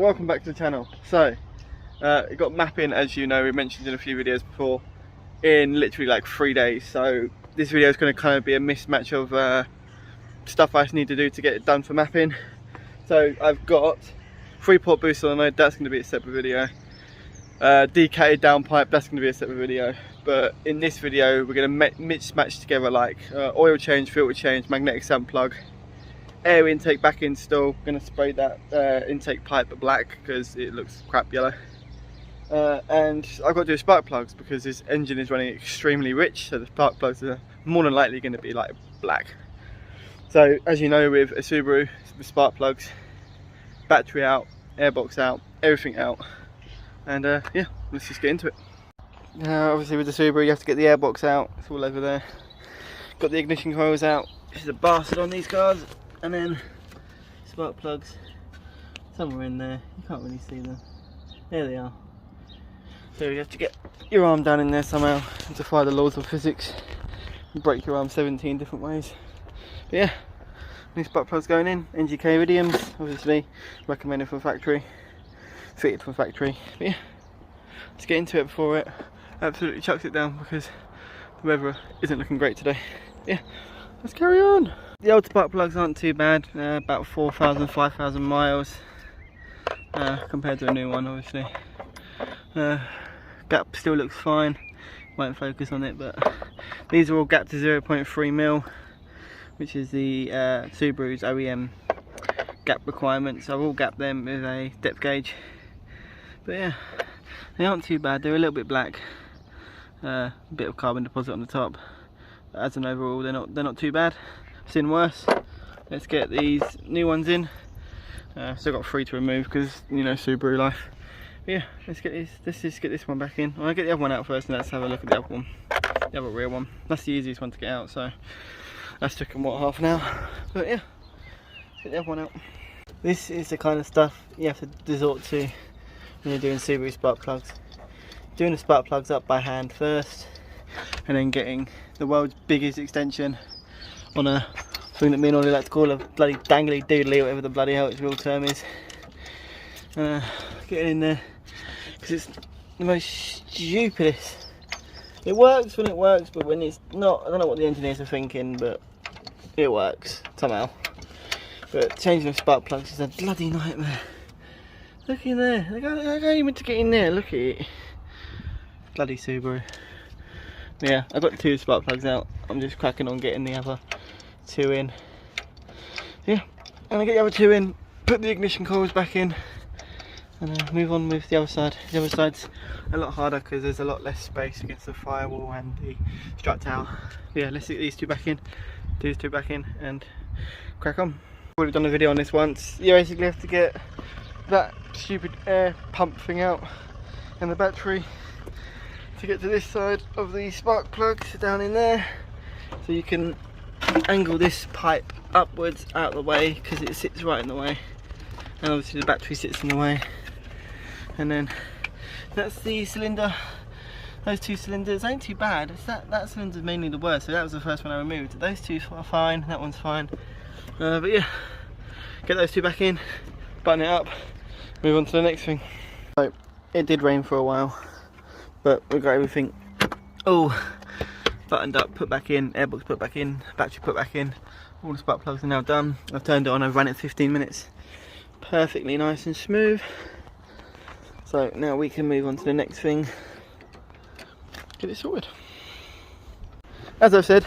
welcome back to the channel. So, it got mapping, as you know, we mentioned in a few videos before, in literally like 3 days. So this video is going to kind of be a mismatch of stuff I need to do to get it done for mapping. So I've got 3-port booster on the mode, that's going to be a separate video. Decatted downpipe, that's going to be a separate video. But in this video we're going to mismatch together like oil change, filter change, magnetic sump plug, air intake back install. Going to spray that intake pipe black because it looks crap yellow. And I've got to do spark plugs because this engine is running extremely rich, so the spark plugs are more than likely going to be like black. So as you know, with a Subaru, the spark plugs, battery out, airbox out, everything out, and yeah, let's just get into it. Obviously with the Subaru you have to get the airbox out, it's all over there. Got the ignition coils out, this is a bastard on these cars, and then spark plugs somewhere in there, you can't really see them, there they are. So you have to get your arm down in there somehow and defy the laws of physics and break your arm 17 different ways. But yeah, new spark plugs going in, NGK iridiums, obviously recommended from factory, fitted from factory. But yeah, let's get into it before it absolutely chucks it down because the weather isn't looking great today. Yeah, let's carry on. The old spark plugs aren't too bad, about 4,000, 5,000 miles compared to a new one obviously. Gap still looks fine, won't focus on it, but these are all gapped to 0.3mm, which is the Subaru's OEM gap requirements. I've all gapped them with a depth gauge. But yeah, they aren't too bad, they're a little bit black, a bit of carbon deposit on the top, but as an overall they're not too bad. I've seen worse. Let's get these new ones in. Still got 3 to remove because, you know, Subaru life. Yeah, let's just get this one back in. I'll get the other one out first and let's have a look at the other one. The other rear one. That's the easiest one to get out, so that's taken what, half an hour? But yeah, let's get the other one out. This is the kind of stuff you have to resort to when you're doing Subaru spark plugs. Doing the spark plugs up by hand first, and then getting the world's biggest extension on a thing that me and Ollie like to call a bloody dangly doodly, whatever the bloody hell its real term is. Getting in there, because it's the most stupidest. It works when it works, but when it's not, I don't know what the engineers are thinking, but it works somehow. But changing the spark plugs is a bloody nightmare. Look in there, I can't even to get in there, look at it. Bloody Subaru. Yeah, I've got 2 spark plugs out, I'm just cracking on getting the other 2 in. Yeah, and I get the other 2 in, put the ignition coils back in, and move on with the other side. The other side's a lot harder because there's a lot less space against the firewall and the strut tower. Yeah, let's get these 2 back in, these 2 back in, and crack on. I've already done a video on this once. You basically have to get that stupid air pump thing out and the battery to get to this side of the spark plugs down in there, so you can angle this pipe upwards out of the way because it sits right in the way, and obviously the battery sits in the way. And then that's the cylinder. Those 2 cylinders ain't too bad. It's that cylinder's mainly the worst, so that was the first one I removed. Those 2 are fine, that one's fine. But yeah, get those 2 back in, button it up, move on to the next thing. So it did rain for a while, but we got everything all buttoned up, put back in, airbox put back in, battery put back in. All the spark plugs are now done. I've turned it on, I've run it 15 minutes. Perfectly nice and smooth. So now we can move on to the next thing, get it sorted. As I've said,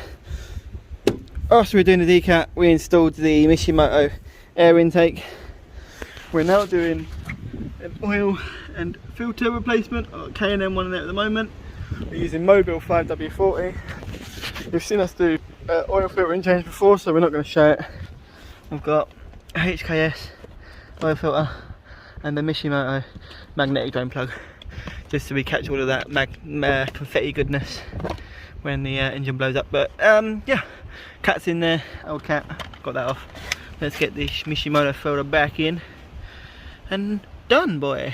after we're doing the decat, we installed the Mishimoto air intake. We're now doing an oil and filter replacement, K&M one in there at the moment. We're using Mobile 5W40. You've seen us do oil filtering change before, so we're not going to show it. I've got a HKS oil filter and the Mishimoto magnetic drain plug, just so we catch all of that confetti goodness when the engine blows up. But yeah, cat's in there, old cat, got that off. Let's get the Mishimoto filter back in and done, boy.